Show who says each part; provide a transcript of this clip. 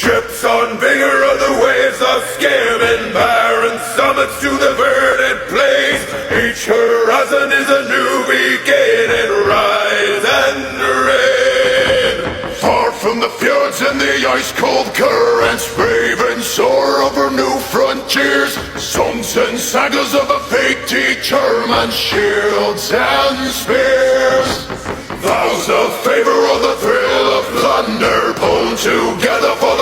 Speaker 1: Ships on vigor of the waves of skimming barren summits to the verdant plains. Each horizon is a new beginning, rise and reign. Far from the fjords and the ice-cold currents, brave and soar over new frontiers. Songs and sagas of a fate determined, shields and spears. Vows of favor or the thrill of plunder, pulled together for